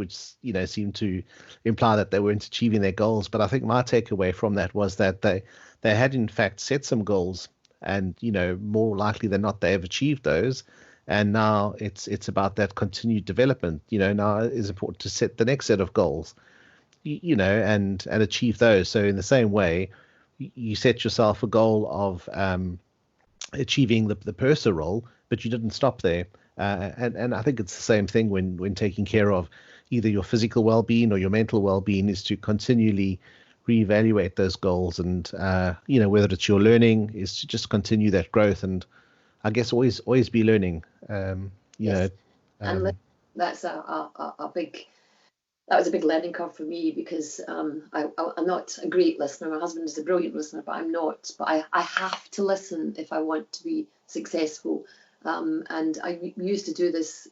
[SPEAKER 2] seemed to imply that they weren't achieving their goals. But I think my takeaway from that was that they had in fact set some goals, and more likely than not they have achieved those. And now it's about that continued development. Now it is important to set the next set of goals, and achieve those. So in the same way, you set yourself a goal of achieving the purser role, but you didn't stop there. And I think it's the same thing when taking care of either your physical well-being or your mental well-being, is to continually reevaluate those goals. And whether it's your learning, is to just continue that growth and I guess always be learning. You
[SPEAKER 3] Yes,
[SPEAKER 2] know,
[SPEAKER 3] and that's a big. That was a big learning curve for me because I'm not a great listener. My husband is a brilliant listener, but I'm not. But I have to listen if I want to be successful. And I used to do this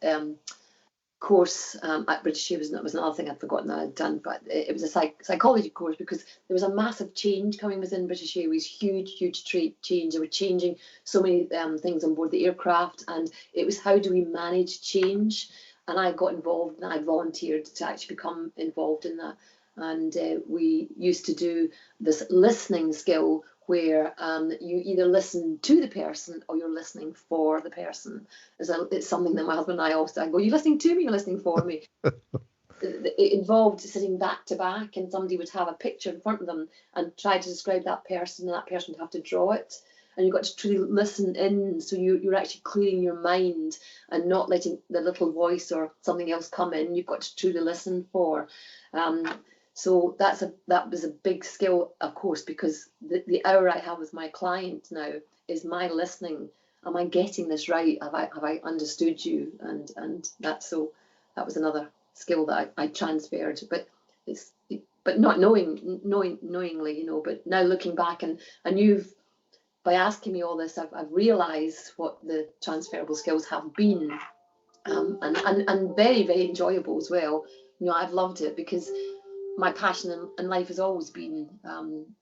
[SPEAKER 3] course at British Airways, and that was another thing I'd forgotten that I'd done, but it was a psychology course because there was a massive change coming within British Airways, huge change. They were changing so many things on board the aircraft, and it was how do we manage change? And I got involved and I volunteered to actually become involved in that. And we used to do this listening skill where you either listen to the person or you're listening for the person. It's something that my husband and I go, are you listening to me? You're listening for me. It involved sitting back to back, and somebody would have a picture in front of them and try to describe that person, and that person would have to draw it. And you've got to truly listen in, so you're actually clearing your mind and not letting the little voice or something else come in. You've got to truly listen for. So that was a big skill, of course, because the hour I have with my client now is my listening. Am I getting this right? Have I understood you? And that was another skill that I transferred, but not knowingly, But now looking back and by asking me all this, I've realised what the transferable skills have been, and very, very enjoyable as well. I've loved it because my passion in life has always been,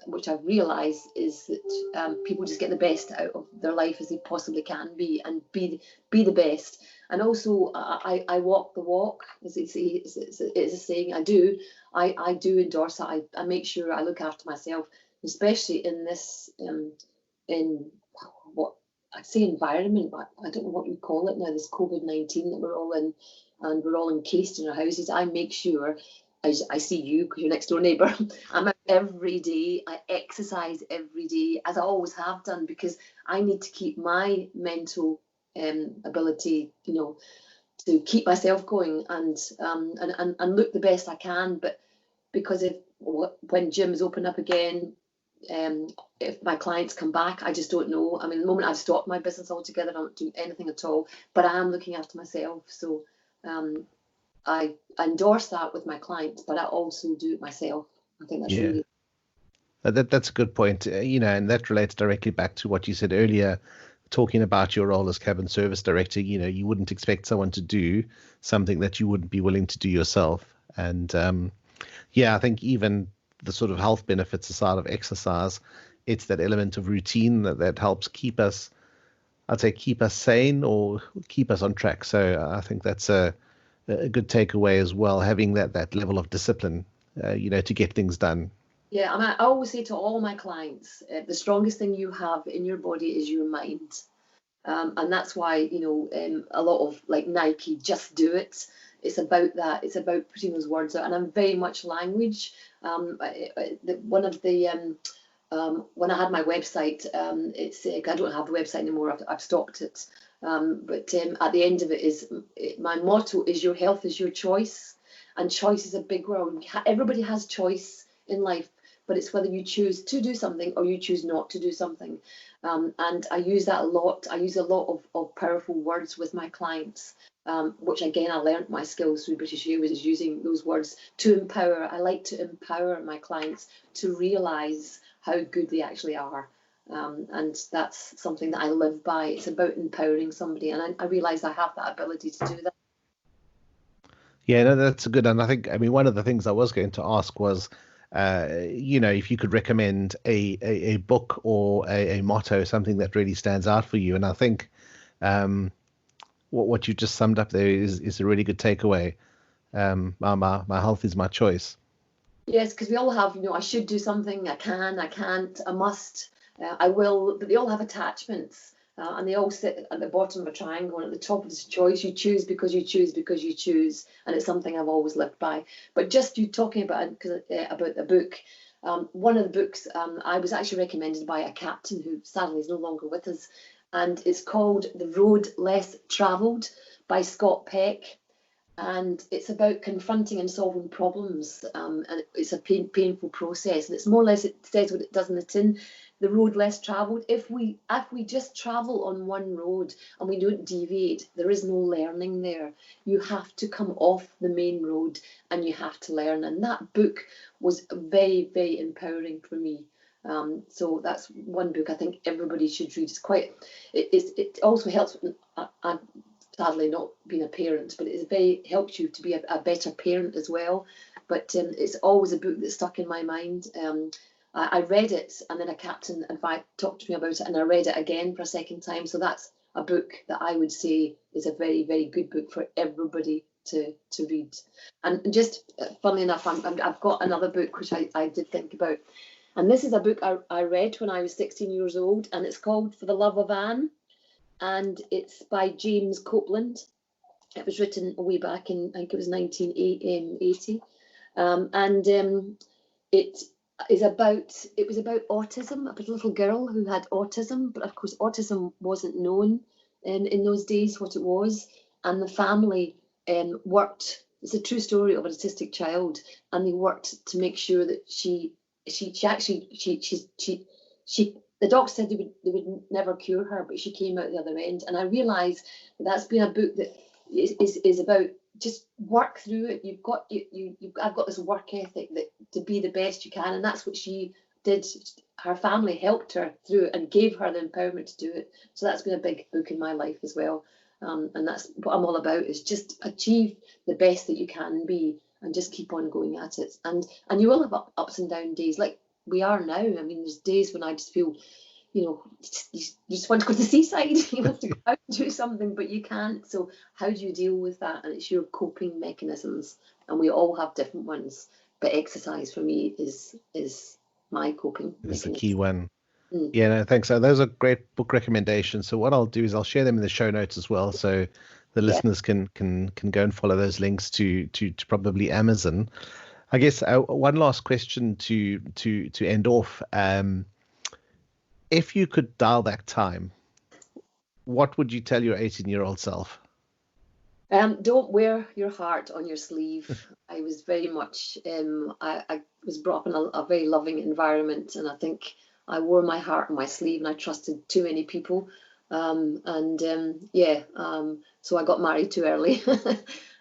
[SPEAKER 3] which I've realised, is that people just get the best out of their life as they possibly can be, and be the best. And also, I walk the walk, as it's a saying. I do endorse that. I make sure I look after myself, especially in this in what I say environment, but I don't know what you call it now. This COVID-19 that we're all in, and we're all encased in our houses. I make sure. I see you because you're next door neighbour. I'm out every day. I exercise every day, as I always have done, because I need to keep my mental ability, to keep myself going and look the best I can. But because when gyms open up again, if my clients come back, I just don't know. I mean, the moment I've stopped my business altogether, I don't do anything at all. But I am looking after myself, so. I endorse that with my clients, but I also do it myself. I think that's really.
[SPEAKER 2] That's a good point, and that relates directly back to what you said earlier, talking about your role as cabin service director. You wouldn't expect someone to do something that you wouldn't be willing to do yourself. And I think even the sort of health benefits aside of exercise, it's that element of routine that helps keep us sane or keep us on track. So I think that's a good takeaway as well, having that level of discipline, to get things done.
[SPEAKER 3] Yeah, I always say to all my clients, the strongest thing you have in your body is your mind. And that's why, a lot of like Nike, just do it. It's about that. It's about putting those words out. And I'm very much language. One of the, when I had my website, I don't have the website anymore. I've stopped it. But at the end of it is my motto is your health is your choice, and choice is a big word. Everybody has choice in life, but it's whether you choose to do something or you choose not to do something. And I use that a lot. I use a lot of powerful words with my clients, which again I learned my skills through British Airways is using those words to empower. I like to empower my clients to realise how good they actually are. And that's something that I live by. It's about empowering somebody, and I realise I have that ability to do that.
[SPEAKER 2] Yeah, no, that's good. And I think, one of the things I was going to ask was, if you could recommend a book or a motto, something that really stands out for you. And I think what you just summed up there is a really good takeaway. My health is my choice.
[SPEAKER 3] Yes, because we all have, I should do something, I can, I can't, I must. I will, but they all have attachments, and they all sit at the bottom of a triangle, and at the top of this choice, you choose because you choose because you choose, and it's something I've always lived by. But just you talking about the book, one of the books I was actually recommended by a captain who sadly is no longer with us, and it's called The Road Less Travelled by Scott Peck. and it's about confronting and solving problems, and it's a painful process, and it's more or less, it says what it does in the tin, the road less travelled. If we just travel on one road and we don't deviate, there is no learning there. You have to come off the main road and you have to learn, and that book was very, very empowering for me. So that's one book I think everybody should read. It also helps. I'm sadly not being a parent, but it very helps you to be a better parent as well. But it's always a book that's stuck in my mind. I read it, and then a captain talked to me about it, and I read it again for a second time. So that's a book that I would say is a very, very good book for everybody to read. And just funnily enough, I've got another book which I did think about. And this is a book I read when I was 16 years old, and it's called For the Love of Anne, and it's by James Copeland. It was written way back in, I think it was 1980, it was about autism, about a little girl who had autism, but of course autism wasn't known in those days what it was, and the family worked. It's a true story of an autistic child, and they worked to make sure that the doctor said they would never cure her, but she came out the other end. And I realised that's been a book that is about just work through it. I've got this work ethic that to be the best you can, and that's what she did. Her family helped her through it and gave her the empowerment to do it. So that's been a big book in my life as well. And that's what I'm all about, is just achieve the best that you can be and just keep on going at it. And you will have ups and down days like we are now. I mean, there's days when I just feel, you just want to go to the seaside, you want to go out and do something, but you can't. So how do you deal with that? And it's your coping mechanisms, and we all have different ones. But exercise for me is my coping mechanism.
[SPEAKER 2] It's the key one. Yeah, no, thanks. So those are great book recommendations. So what I'll do is I'll share them in the show notes as well, so the listeners can go and follow those links to probably Amazon. I guess one last question to end off. If you could dial back time, what would you tell your 18-year-old self?
[SPEAKER 3] Don't wear your heart on your sleeve. I was very much, I was brought up in a very loving environment, and I think I wore my heart on my sleeve, and I trusted too many people. So I got married too early,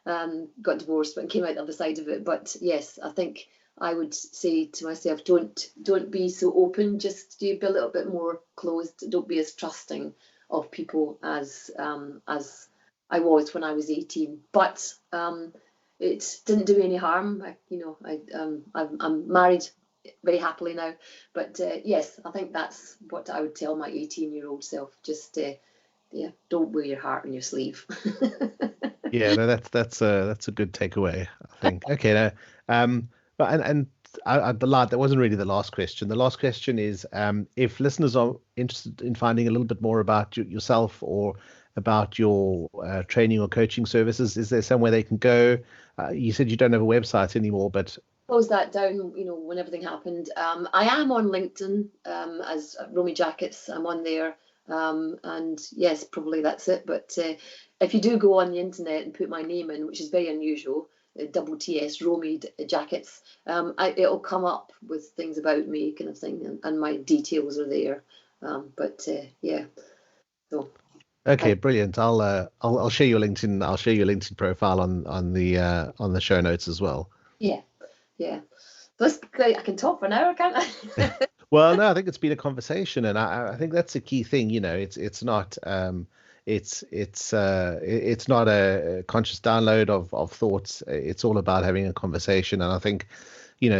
[SPEAKER 3] got divorced, but came out the other side of it. But yes, I think I would say to myself, don't be so open, just be a little bit more closed. Don't be as trusting of people as I was when I was 18. But it didn't do any harm. I'm married very happily now. But yes, I think that's what I would tell my 18-year-old self. Just don't wear your heart on your sleeve.
[SPEAKER 2] Yeah, no, that's a good takeaway, I think. Okay, now, I lied. That wasn't really the last question. The last question is, if listeners are interested in finding a little bit more about yourself or about your training or coaching services, is there somewhere they can go? You said you don't have a website anymore, but
[SPEAKER 3] closed that down, when everything happened. I am on LinkedIn as Romey Jacketts. I'm on there. And yes, probably that's it. But if you do go on the internet and put my name in, which is very unusual, double TS, Romey Jacketts, it'll come up with things about me, kind of thing, and my details are there. So.
[SPEAKER 2] Okay, brilliant. I'll share your LinkedIn. I'll share your LinkedIn profile on the show notes as well.
[SPEAKER 3] Yeah. That's great. I can talk for an hour, can't I?
[SPEAKER 2] Well, no, I think it's been a conversation, and I think that's the key thing. It's not it's not a conscious download of thoughts. It's all about having a conversation, and I think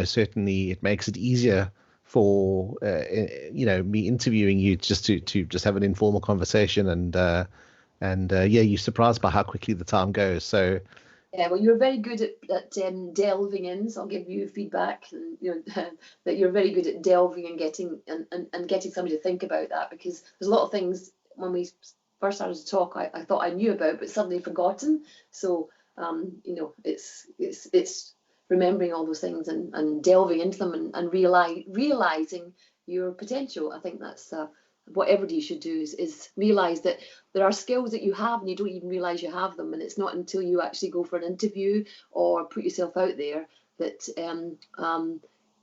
[SPEAKER 2] certainly it makes it easier for me interviewing you just to just have an informal conversation, and you're surprised by how quickly the time goes. So.
[SPEAKER 3] Yeah, well, you're very good at delving in. So I'll give you feedback, and, that you're very good at delving and getting somebody to think about that, because there's a lot of things when we first started to talk I thought I knew about, but suddenly forgotten. So it's remembering all those things and delving into them and realizing your potential. I think that's what everybody should do is realize that there are skills that you have and you don't even realize you have them, and it's not until you actually go for an interview or put yourself out there that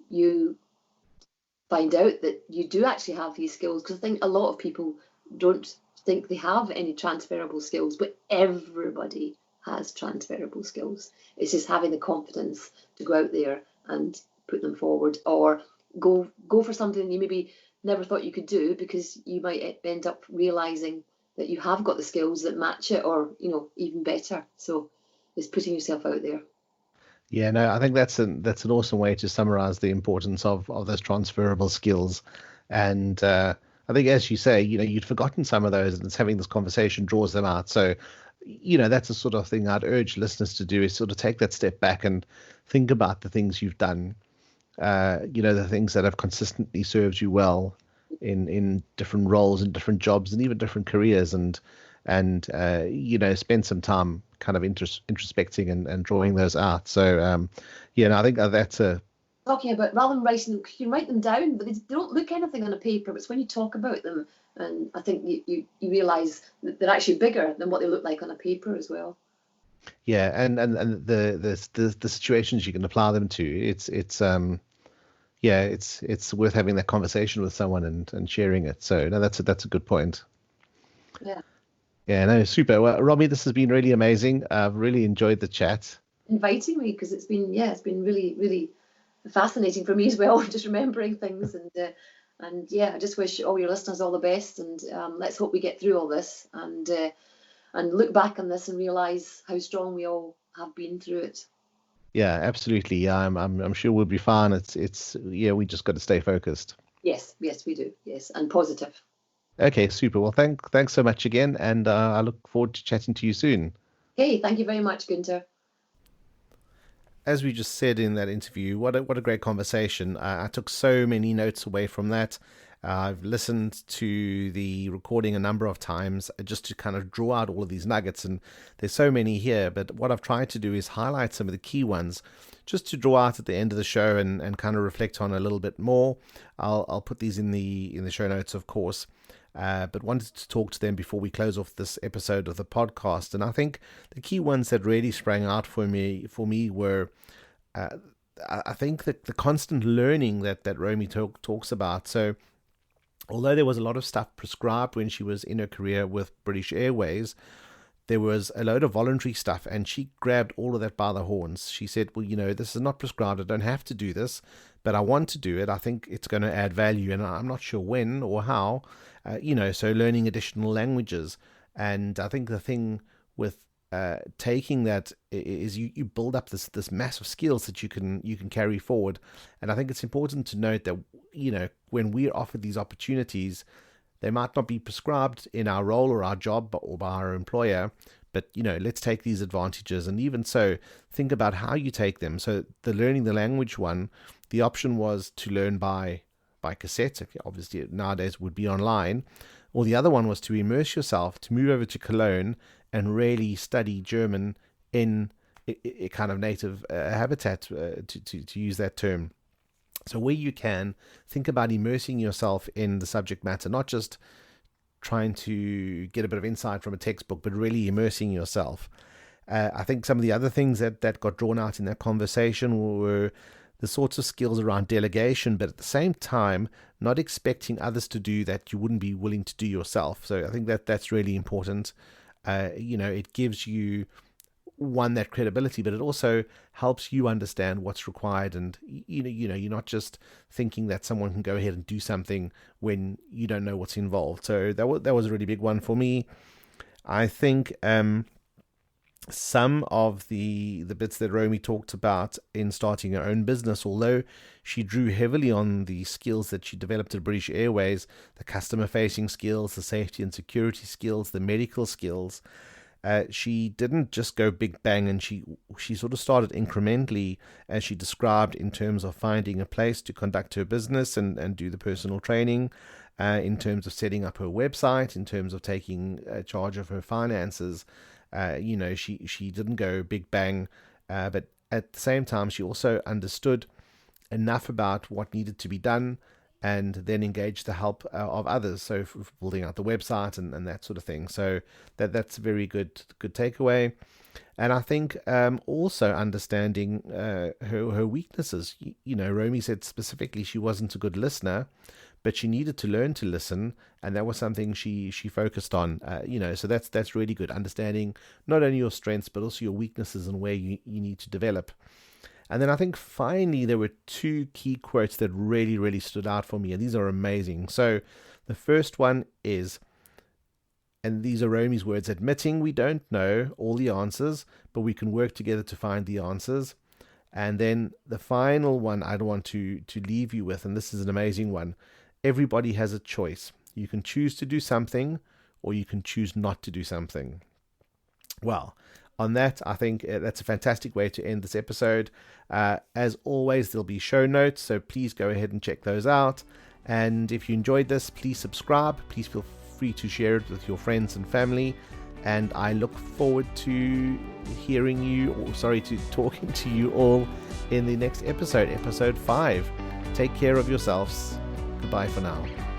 [SPEAKER 3] you find out that you do actually have these skills. Because I think a lot of people don't think they have any transferable skills, but everybody has transferable skills. It's just having the confidence to go out there and put them forward, or go for something you maybe never thought you could do, because you might end up realizing that you have got the skills that match it, or even better. So it's putting yourself out there.
[SPEAKER 2] Yeah, no, I think that's an awesome way to summarize the importance of those transferable skills. And I think, as you say, you'd forgotten some of those, and it's having this conversation draws them out. So, that's the sort of thing I'd urge listeners to do, is sort of take that step back and think about the things you've done, the things that have consistently served you well in different roles and different jobs and even different careers, and spend some time kind of introspecting and drawing those out. So I think that's
[SPEAKER 3] talking about, rather than writing them, you can write them down, but they don't look anything on a paper. But it's when you talk about them, and I think you realize that they're actually bigger than what they look like on a paper as well.
[SPEAKER 2] Yeah, and the situations you can apply them to, it's worth having that conversation with someone and sharing it. So no, that's a good point.
[SPEAKER 3] Yeah.
[SPEAKER 2] Yeah, no, super. Well, Romey, this has been really amazing. I've really enjoyed the chat.
[SPEAKER 3] Inviting me, because it's been really, really fascinating for me as well, just remembering things, and I just wish all your listeners all the best, and let's hope we get through all this and look back on this and realize how strong we all have been through it.
[SPEAKER 2] Yeah, absolutely. Yeah, I'm sure we'll be fine. It's we just got to stay focused.
[SPEAKER 3] Yes, we do. Yes, and positive.
[SPEAKER 2] Okay, super. Well, thanks so much again, and I look forward to chatting to you soon.
[SPEAKER 3] Okay, thank you very much, Gunther.
[SPEAKER 2] As we just said in that interview, what a great conversation. I took so many notes away from that. I've listened to the recording a number of times just to kind of draw out all of these nuggets, and there's so many here, but what I've tried to do is highlight some of the key ones just to draw out at the end of the show and kind of reflect on a little bit more. I'll put these in the show notes, of course. But wanted to talk to them before we close off this episode of the podcast. And I think the key ones that really sprang out for me were, I think that the constant learning that Romey talks about. So although there was a lot of stuff prescribed when she was in her career with British Airways, there was a load of voluntary stuff, and she grabbed all of that by the horns. She said, well, this is not prescribed. I don't have to do this, but I want to do it. I think it's going to add value, and I'm not sure when or how. So learning additional languages. And I think the thing with taking that is you build up this massive skills that you can carry forward. And I think it's important to note that, when we're offered these opportunities, they might not be prescribed in our role or our job or by our employer, but, let's take these advantages. And even so, think about how you take them. So the learning the language one, the option was to learn by cassette. Obviously nowadays would be online, or the other one was to immerse yourself, to move over to Cologne and really study German in a kind of native habitat, to use that term. So where you can, think about immersing yourself in the subject matter, not just trying to get a bit of insight from a textbook, but really immersing yourself. I think some of the other things that got drawn out in that conversation were the sorts of skills around delegation, but at the same time, not expecting others to do that you wouldn't be willing to do yourself. So I think that's really important. It gives you, one, that credibility, but it also helps you understand what's required. And, you're not just thinking that someone can go ahead and do something when you don't know what's involved. So that was a really big one for me. I think some of the bits that Romey talked about in starting her own business, although she drew heavily on the skills that she developed at British Airways, the customer-facing skills, the safety and security skills, the medical skills, she didn't just go big bang, and she sort of started incrementally, as she described, in terms of finding a place to conduct her business and do the personal training, in terms of setting up her website, in terms of taking charge of her finances. She didn't go big bang, but at the same time, she also understood enough about what needed to be done and then engage the help of others. So building out the website and that sort of thing. So that's a very good takeaway. And I think also understanding her weaknesses. Romey said specifically she wasn't a good listener, but she needed to learn to listen, and that was something she focused on. So that's really good. Understanding not only your strengths but also your weaknesses and where you need to develop. And then I think finally there were two key quotes that really, really stood out for me, and these are amazing. So the first one is, and these are Romey's words, admitting we don't know all the answers, but we can work together to find the answers. And then the final one I want to leave you with, and this is an amazing one. Everybody has a choice. You can choose to do something, or you can choose not to do something. Well, on that, I think that's a fantastic way to end this episode. As always, there'll be show notes, so please go ahead and check those out. And if you enjoyed this, please subscribe. Please feel free to share it with your friends and family. And I look forward to talking to you all in the next episode, episode 5. Take care of yourselves. Goodbye for now.